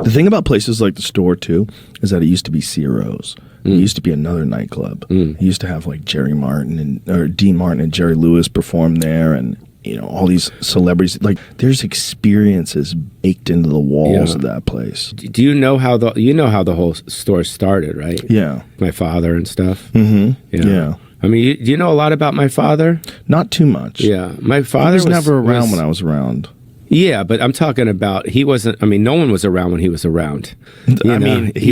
The thing about places like the store, too, is that it used to be Ciro's. It used to be another nightclub. It used to have like Dean Martin and Jerry Lewis perform there, and all these celebrities. Like, there's experiences baked into the walls of that place. Do you know how the whole store started, right? Yeah, my father and stuff. Yeah. I mean, do you know a lot about my father? Not too much. Yeah, my father was never around when I was around. Yeah, but I'm talking about he wasn't. I mean, no one was around when he was around. He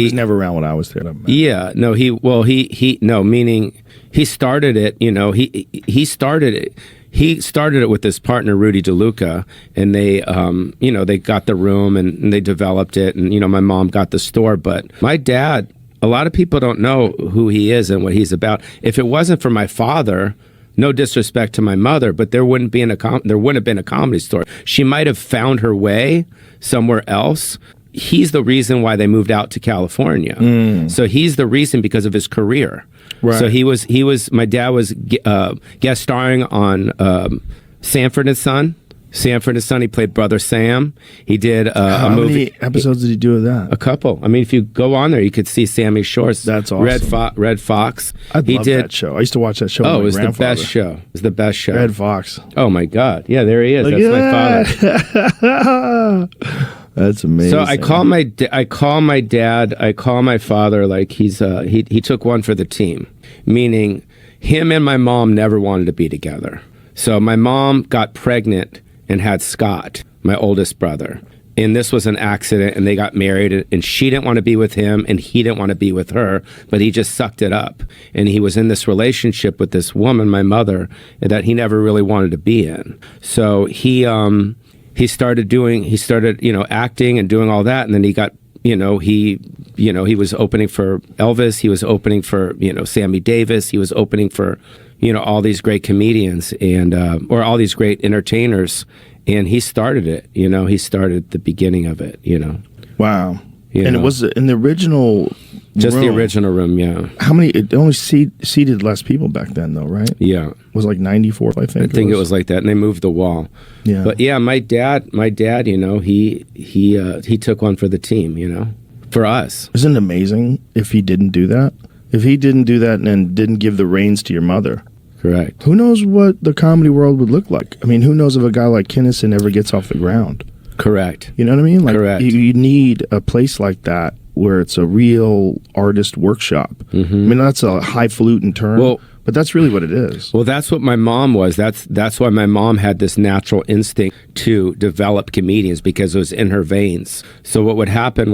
was never around when I was there. Yeah, no, meaning he started it. He started it. He started it with his partner Rudy DeLuca, and they, they got the room and they developed it, and my mom got the store. But my dad, a lot of people don't know who he is and what he's about. If it wasn't for my father. No disrespect to my mother, but there wouldn't have been a comedy store. She might have found her way somewhere else. He's the reason why they moved out to California. So he's the reason because of his career. Right. So my dad was guest starring on Sanford and Son. Sanford and Son, he played Brother Sam. He did a movie. How many episodes did he do of that? A couple. I mean, if you go on there, you could see Sammy Shore's That's awesome. Red Fox. I love that show. I used to watch that show with my it was grandfather. the best show. It was the best show. Red Fox. Oh, my God. Yeah, there he is. That's my father. That's amazing. So I call my dad, I call my father like he took one for the team, meaning him and my mom never wanted to be together. So my mom got pregnant and had Scott, my oldest brother. And this was an accident, and they got married, and she didn't want to be with him, and he didn't want to be with her, but he just sucked it up. And he was in this relationship with this woman, my mother, that he never really wanted to be in. So he started acting and doing all that, and then he got, he was opening for Elvis, he was opening for, Sammy Davis, he was opening for, all these great comedians and or all these great entertainers, and he started it. He started the beginning of it. Wow. And it was in the original just room. The original room. Yeah. How many? It only seated less people back then, though, right? Yeah. It was like 94, I think. I think it was like that, and they moved the wall. Yeah. But yeah, my dad, he took one for the team. For us. Isn't it amazing if he didn't do that? If he didn't do that and didn't give the reins to your mother. Correct. Who knows what the comedy world would look like? I mean, who knows if a guy like Kinnison ever gets off the ground? Correct. You know what I mean? Like, correct. You need a place like that where it's a real artist workshop. Mm-hmm. I mean, that's a highfalutin term, but that's really what it is. Well, that's what my mom was. That's why my mom had this natural instinct to develop comedians, because it was in her veins. So what would happen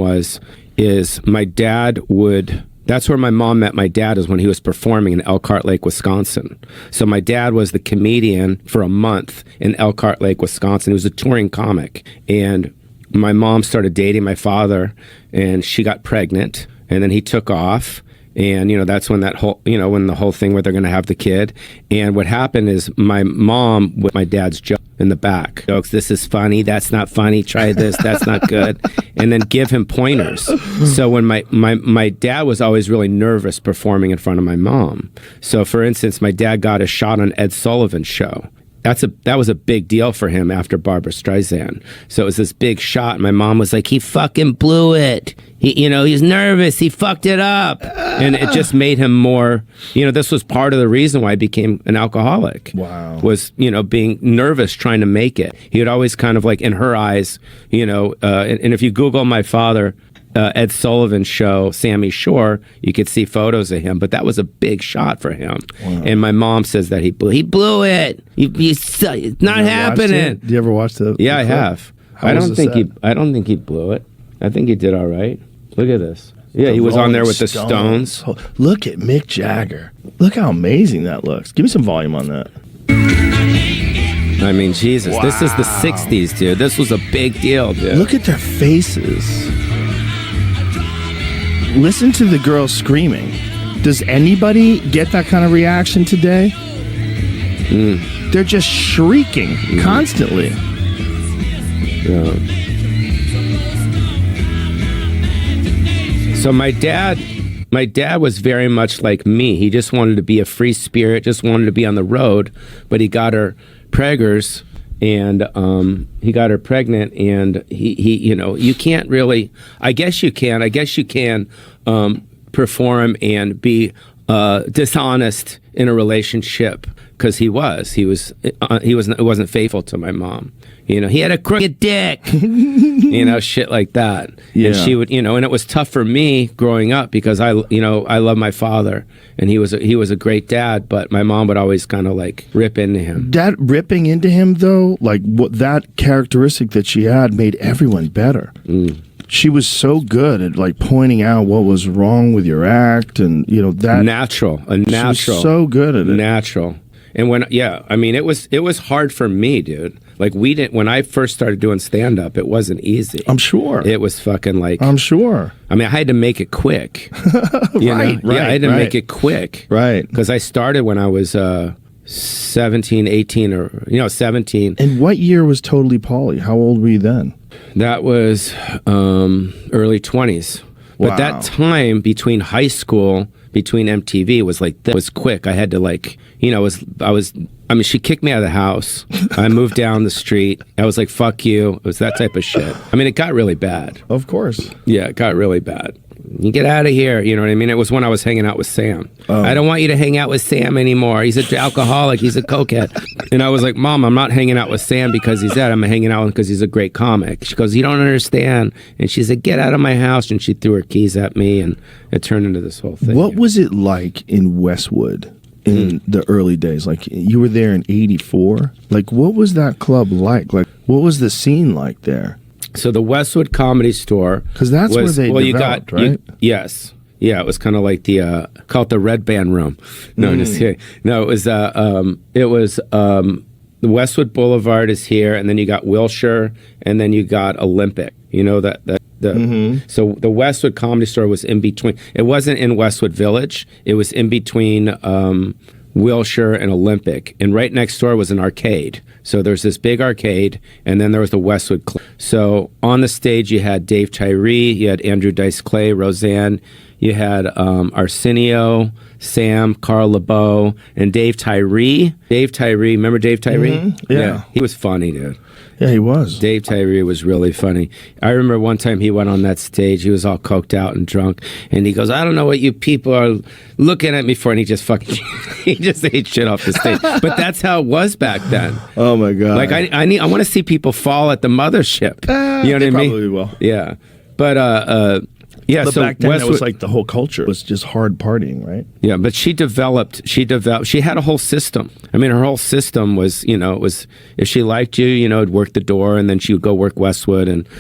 is my dad would... That's where my mom met my dad, is when he was performing in Elkhart Lake, Wisconsin. So my dad was the comedian for a month in Elkhart Lake, Wisconsin. He was a touring comic. And my mom started dating my father, and she got pregnant, and then he took off. And, that's when when the whole thing where they're going to have the kid. And what happened is my mom with my dad's joke in the back. Jokes, this is funny, that's not funny, try this, that's not good. And then give him pointers. So when my dad was always really nervous performing in front of my mom. So for instance, my dad got a shot on Ed Sullivan's show. That was a big deal for him after Barbra Streisand. So it was this big shot. My mom was like, he fucking blew it. He's nervous. He fucked it up. And it just made him more, this was part of the reason why I became an alcoholic. Wow. Was, being nervous, trying to make it. He would always kind of like, in her eyes, and if you Google my father, Ed Sullivan show, Sammy Shore, you could see photos of him, but that was a big shot for him. Wow. And my mom says that he blew it. It's not happening. Do you ever watch the? Yeah, I have. I don't think he blew it. I think he did all right. Look at this. Yeah, he was on there with the Stones. Look at Mick Jagger. Look how amazing that looks. Give me some volume on that. I mean, Jesus, wow. This is the 60s, dude. This was a big deal, dude. Look at their faces. Listen to the girls screaming. Does anybody get that kind of reaction today? They're just shrieking constantly. Yeah. So my dad was very much like me. He just wanted to be a free spirit, just wanted to be on the road, but he got her preggers and he got her pregnant, and he you know, you can't really, I guess you can perform and be dishonest in a relationship, because he wasn't faithful to my mom. You know, he had a crooked dick, you know, shit like that. Yeah. And she would, you know, and it was tough for me growing up, because I love my father, and he was a great dad, but my mom would always kind of like rip into him. That ripping into him, though, like what that characteristic that she had made everyone better. She was so good at like pointing out what was wrong with your act, and you know that natural. She was so good at it. Natural. And when, yeah, I mean, it was hard for me, dude. Like, when I first started doing stand up, it wasn't easy. I'm sure. It was fucking like, I'm sure. I mean, I had to make it quick. Right. Yeah, I had to make it quick. Right. Because I started when I was 17, 18, or, 17. And what year was Totally Pauly? How old were you then? That was early 20s. But that time between high school, between MTV, was like, that was quick. I had to like, I mean, she kicked me out of the house. I moved down the street. I was like, fuck you. It was that type of shit. I mean, it got really bad. Of course. Yeah, it got really bad. You get out of here, you know what I mean? It was when I was hanging out with Sam. I don't want you to hang out with Sam anymore. He's an alcoholic. He's a cokehead. And I was like, Mom, I'm not hanging out with Sam because he's that. I'm hanging out with him because he's a great comic. She goes, you don't understand. And she said, get out of my house. And she threw her keys at me, and it turned into this whole thing. What was it like in Westwood in the early days? Like, you were there in 84. Like, what was that club like? Like, what was the scene like there? So the Westwood Comedy Store, because that's where they developed, right? Yes, yeah. It was kind of like the call it the Red Band Room. No, just kidding. No, it was the Westwood Boulevard is here, and then you got Wilshire, and then you got Olympic. You know so the Westwood Comedy Store was in between. It wasn't in Westwood Village. It was in between Wilshire and Olympic, and right next door was an arcade. So there's this big arcade, and then there was the Westwood Club. So on the stage you had Dave Tyree, you had Andrew Dice Clay, Roseanne, you had Arsenio, Sam, Carl LeBeau, and Dave Tyree. Dave Tyree, remember Dave Tyree? Yeah. He was funny, dude. Yeah, he was. Dave Tyree was really funny. I remember one time he went on that stage. He was all coked out and drunk, and he goes, "I don't know what you people are looking at me for," and he just fucking he just ate shit off the stage. But that's how it was back then. Oh my god! Like I want to see people fall at the mothership. You know what I mean? Probably will. Yeah, but yeah. But so back then, Westwood, it was like the whole culture was just hard partying, right? Yeah, but she had a whole system. I mean, her whole system was, it was, if she liked you, it'd work the door, and then she would go work Westwood, and